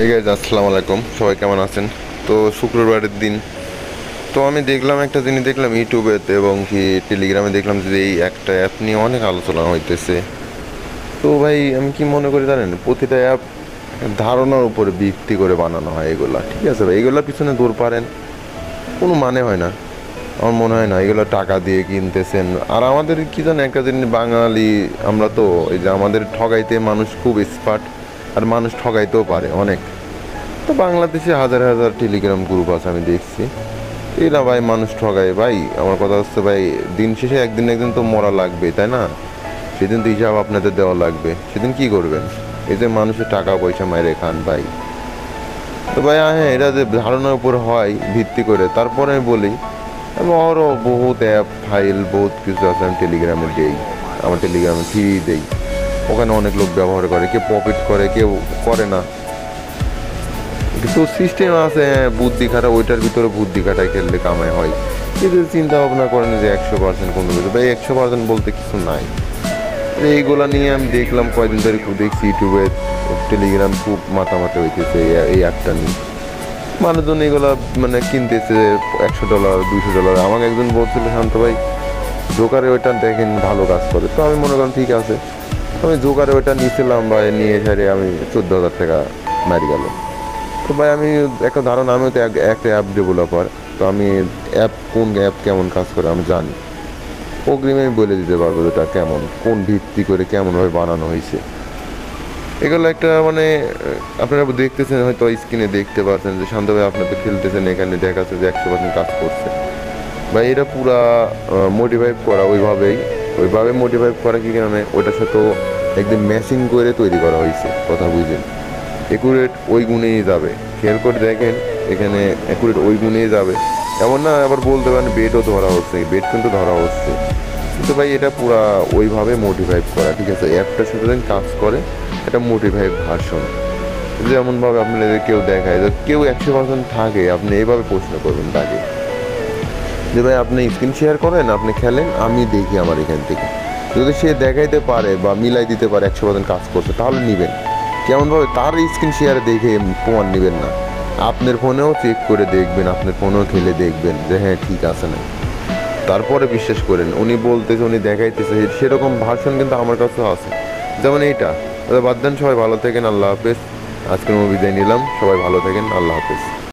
এই গাইজ আসসালামু আলাইকুম, সবাই কেমন আছেন? তো শুক্রবারের দিন তো আমি দেখলাম একটা জিনিস, দেখলাম ইউটিউবেতে এবং কি টেলিগ্রামে দেখলাম যে এই একটা অ্যাপ নিয়ে অনেক আলোচনা হইতেছে। তো ভাই আমি কি মনে করি জানেন, প্রতিটা অ্যাপ ধারণার উপরে ভিত্তি করে বানানো হয়। এগুলা ঠিক আছে ভাই, এগুলোর পিছনে দৌড় পারেন কোনো মানে হয় না। আমার মনে হয় না এগুলো টাকা দিয়ে কিনতেছেন। আর আমাদের কি জানেন একটা জিনিস, বাঙালি আমরা তো এই যে আমাদের ঠগাইতে মানুষ খুব এক্সপার্ট, আর মানুষ ঠগাইতেও পারে অনেক। তো বাংলাদেশে হাজার হাজার টেলিগ্রাম গ্রুপ আছে আমি দেখছি। এরা ভাই মানুষ ঠগায় ভাই। আমার কথা হচ্ছে ভাই, দিন শেষে একদিন না একদিন তো মরা লাগবে, তাই না? সেদিন তো হিসাব আপনাদের দেওয়া লাগবে, সেদিন কি করবেন? এই যে মানুষের টাকা পয়সা মাইরে খান ভাই। তো ভাই হ্যাঁ, এটা যে ধারণার উপর হয় ভিত্তি করে, তারপরে আমি বলি আমি আরও বহুত অ্যাপ ফাইল বহুত কিছু আছে আমি টেলিগ্রামে দেই। আমার টেলিগ্রামে ফ্রি দেই, ওখানে অনেক লোক ব্যবহার করে, কেউ প্রফিট করে কেউ করে না। কিন্তু সিস্টেম আছে, হ্যাঁ, বুদ্ধি খাটা, ওইটার ভিতরে বুদ্ধি খাটায় খেললে কামাই হয়। কিন্তু চিন্তা ভাবনা করেন যে 100% কোনো কিছু ভাই, 100% বলতে কিছু নাই। এইগুলা নিয়ে আমি দেখলাম কয়দিন ধরে, খুব দেখছি ইউটিউবে টেলিগ্রাম খুব মাতামাতি হইতেছে এই অ্যাপটা নিয়ে। মানুষজন এগুলা মানে কিনতেছে $100 $200। আমাকে একজন বলছিল, শান্ত ভাই জোকারে ওইটা দেখেন ভালো কাজ করে। তো আমি মনে করেন ঠিক আছে, আমি জোকারে ওইটা নিয়েছিলাম ভাই, নিয়ে সারে আমি 14,000 টাকা মারি গেল। তো ভাই আমি একটা ধারণা, আমি তো একটা অ্যাপ ডেভেলপার। তো আমি কোন অ্যাপ কেমন কাজ করে আমি জানি। অগ্রিমে আমি বলে দিতে পারবো যেটা কেমন, কোন ভিত্তি করে কেমনভাবে বানানো হয়েছে। এগুলো একটা মানে আপনারা দেখতেছেন হয়তো স্ক্রিনে দেখতে পাচ্ছেন যে শান্ত ভাই আপনার তো খেলতেছেন, এখানে দেখাচ্ছে যে 100% কাজ করছে। ভাই এটা পুরা মোটিভাইভ করা ওইভাবে মোটিভাইভ করা কি কারণে, ওইটার সাথে একদম ম্যাচিং করে তৈরি করা হয়েছে, কথা বুঝেন। একুরেট ওই গুণেই যাবে, খেয়াল করে দেখেন এখানে একুরেট ওই গুণেই যাবে। এমন না আবার বলতে পারেন বেডও ধরা হচ্ছে, বেড কিন্তু ধরা হচ্ছে, কিন্তু ভাই এটা পুরা ওইভাবে মোটিভাইভ করা, ঠিক আছে? অ্যাপটার সাথে যেন কাজ করে, এটা মোটিভাইভ ভার্সন। যেমনভাবে আপনাদের কেউ দেখায় যে কেউ 100% থাকে, আপনি এইভাবে প্রশ্ন করবেন তাকে যে ভাই আপনি স্ক্রিন শেয়ার করেন, আপনি খেলেন, আমি দেখি আমার এখান থেকে। যদি সে দেখাইতে পারে বা মিলাই দিতে পারে 100% কাজ করছে, তাহলে নেবেন। কেমনভাবে তার স্ক্রিন শেয়ার দেখে প্রমাণ নেবেন না, আপনার ফোনেও চেক করে দেখবেন, আপনার ফোনেও খেলে দেখবেন যে হ্যাঁ ঠিক আছে না, তারপরে বিশ্বাস করেন। উনি বলতেছে, উনি দেখাইতেছে, সেরকম ভার্সন কিন্তু আমার কাছেও আছে। যেমন এইটা। বাদ দেন, সবাই ভালো থাকেন, আল্লাহ হাফেজ। আজকের বিদায় নিলাম, সবাই ভালো থাকেন, আল্লাহ হাফেজ।